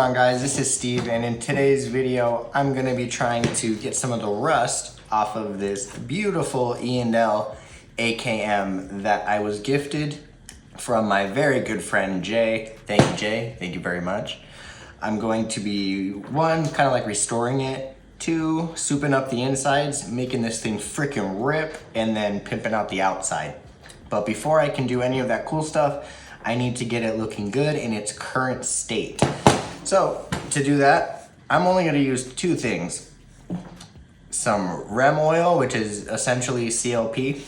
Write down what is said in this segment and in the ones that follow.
What's going on, guys? This is Steve, and in today's video I'm going to be trying to get some of the rust off of this beautiful E&L AKM that I was gifted from my very good friend Jay. Thank you, Jay. Thank you very much. I'm going to be, one, kind of like restoring it, two, souping up the insides, making this thing freaking rip, and then pimping out the outside. But before I can do any of that cool stuff, I need to get it looking good in its current state. So to do that, I'm only going to use two things. Some REM oil, which is essentially CLP.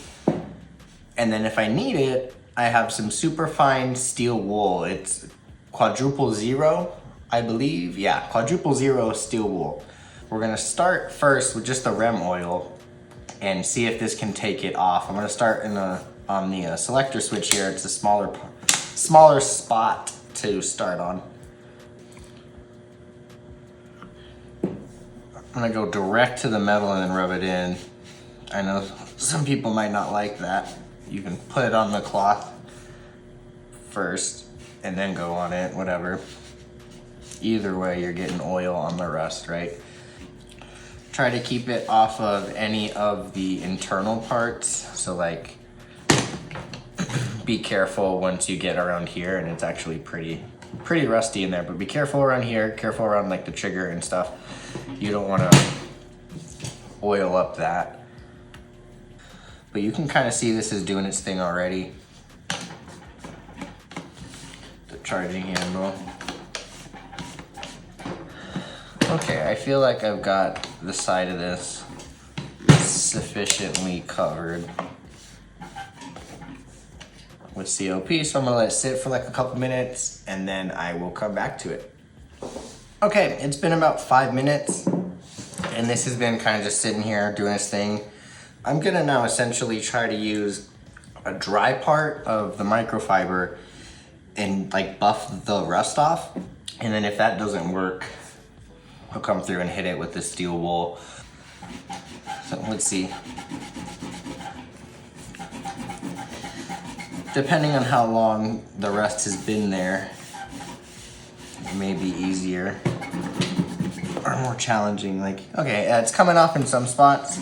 And then if I need it, I have some super fine steel wool. It's quadruple zero, I believe. Yeah, quadruple zero steel wool. We're going to start first with just the REM oil and see if this can take it off. I'm going to start on the selector switch here. It's a smaller spot to start on. I'm gonna go direct to the metal and then rub it in. I know some people might not like that. You can put it on the cloth first and then go on it, whatever. Either way, you're getting oil on the rust, right? Try to keep it off of any of the internal parts. So like, be careful once you get around here, and it's actually pretty rusty in there, but be careful around here, careful around like the trigger and stuff. You don't want to oil up that. But you can kind of see this is doing its thing already. The charging handle. Okay, I feel like I've got the side of this sufficiently covered with COP, so I'm gonna let it sit for like a couple minutes and then I will come back to it. Okay, it's been about 5 minutes and this has been kind of just sitting here doing its thing. I'm gonna now essentially try to use a dry part of the microfiber and like buff the rust off. And then if that doesn't work, I'll come through and hit it with the steel wool. So let's see. Depending on how long the rust has been there, it may be easier or more challenging. Like, okay, it's coming off in some spots.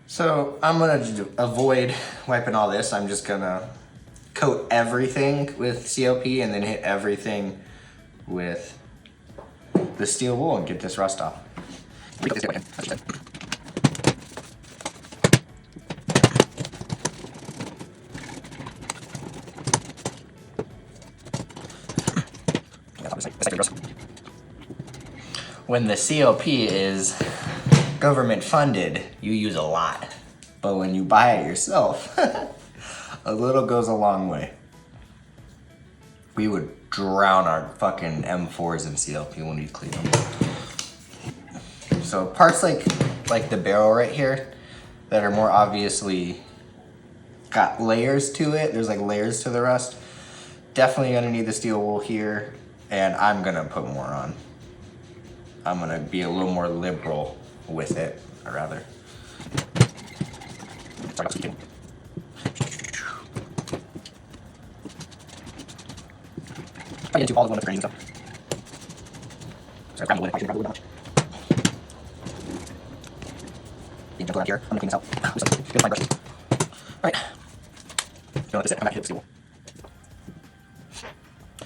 So I'm gonna avoid wiping all this. I'm just gonna coat everything with COP and then hit everything with the steel wool and get this rust off. When the COP is government funded, you use a lot. But when you buy it yourself, a little goes a long way. We would drown our fucking M4s in CLP when we clean them. So parts like the barrel right here that are more obviously got layers to it, there's like layers to the rust, definitely gonna need the steel wool here, and I'm gonna put more on. I'm gonna be a little more liberal with it, or rather. Sorry about speaking. I get into all the one with the grains and stuff. Sorry, grab the wood. I should grab the wood much. Being gentle out here. I'm gonna clean this out. Good fine brushes. Alright. Gonna let this sit. Come back and hit the steel wool.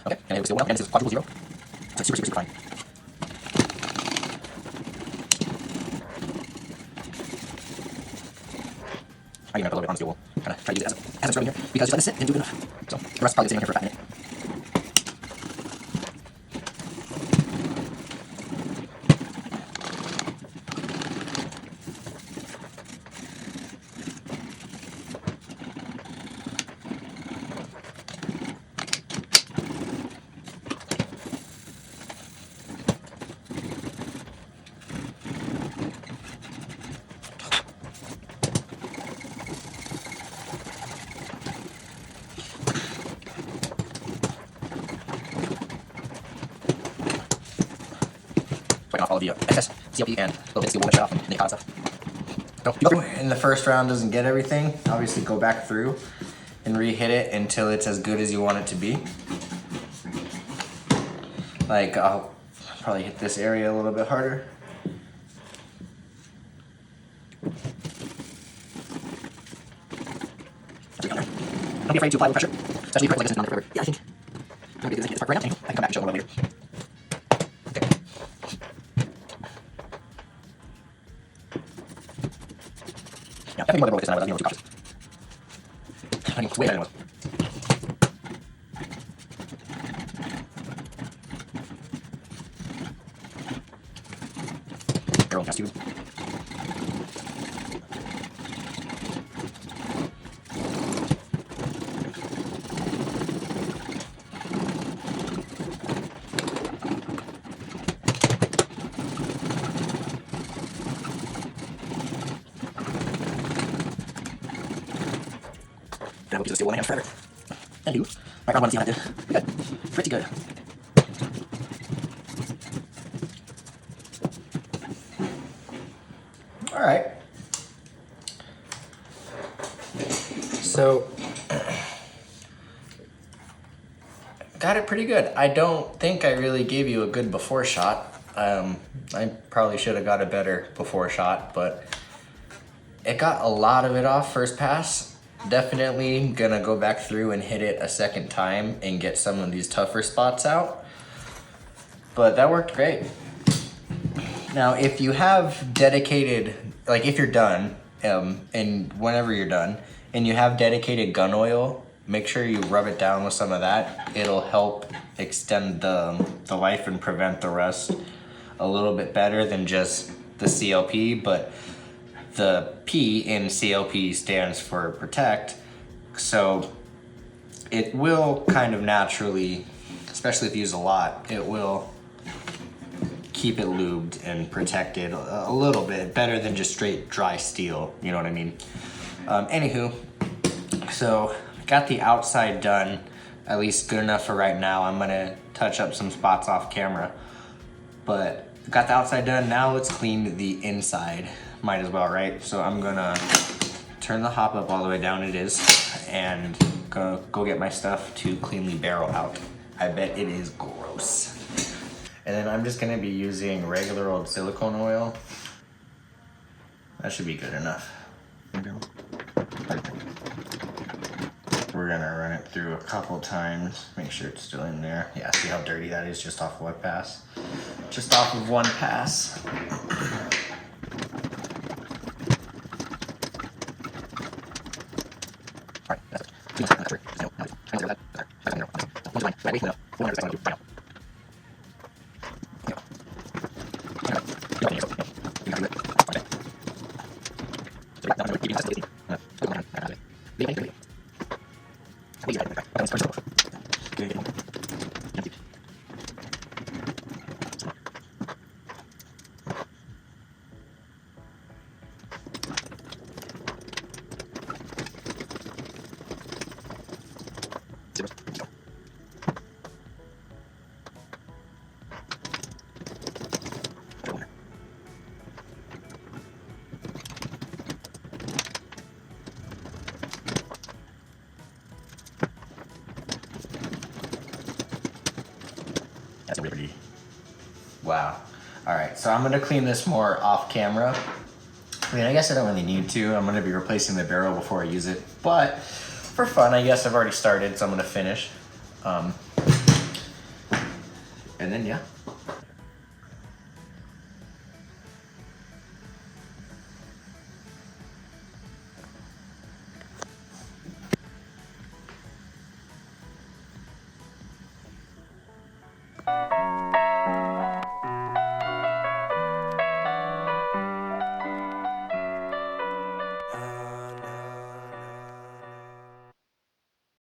Okay, and I hit the steel wool now. Again, this is quadruple zero. So it's super fine. I'm gonna put a little bit on the steel wool. Kind of try to use it as a scrubbing here because just let it sit and do good enough. So the rest probably sitting here for about a minute. Off all of the excess CLP and a little bit of steel wool off and nick out stuff. Go through. And the first round doesn't get everything, obviously go back through and re-hit it until it's as good as you want it to be. Like, Probably hit this area a little bit harder. Don't be afraid to apply a little pressure, especially if like this is not forever. Yeah, I think I'm gonna do this part right now. I can come back and show it a little later. Okay. Yeah, definitely more liberal with this than I was. I'm being a little too cautious. I think way better than I was. Barrel test tube. I will use this steel one hand forever. Anywho, my crowd want to see how I did. Good. Pretty good. Alright. So, got it pretty good. I don't think I really gave you a good before shot. I probably should have got a better before shot, but it got a lot of it off first pass. Definitely gonna go back through and hit it a second time and get some of these tougher spots out. But that worked great. Now, if you have dedicated, like if you're done, and whenever you're done, and you have dedicated gun oil, make sure you rub it down with some of that. It'll help extend the life and prevent the rust a little bit better than just the CLP, but the P in CLP stands for protect, so it will kind of naturally, especially if you use a lot, it will keep it lubed and protected a little bit better than just straight dry steel, you know what I mean? Anywho, so got the outside done, at least good enough for right now. I'm gonna touch up some spots off camera, but got the outside done. Now let's clean the inside. Might as well, right? So I'm gonna turn the hop up all the way down, it is, and go get my stuff to clean the barrel out. I bet it is gross. And then I'm just gonna be using regular old silicone oil. That should be good enough. We're gonna run it through a couple times, make sure it's still in there. Yeah, see how dirty that is just off one pass? Just off of one pass. That's pretty. Wow. All right, so I'm gonna clean this more off camera. I mean, I guess I don't really need to. I'm gonna be replacing the barrel before I use it, but for fun, I guess I've already started, so I'm gonna finish. And then, yeah.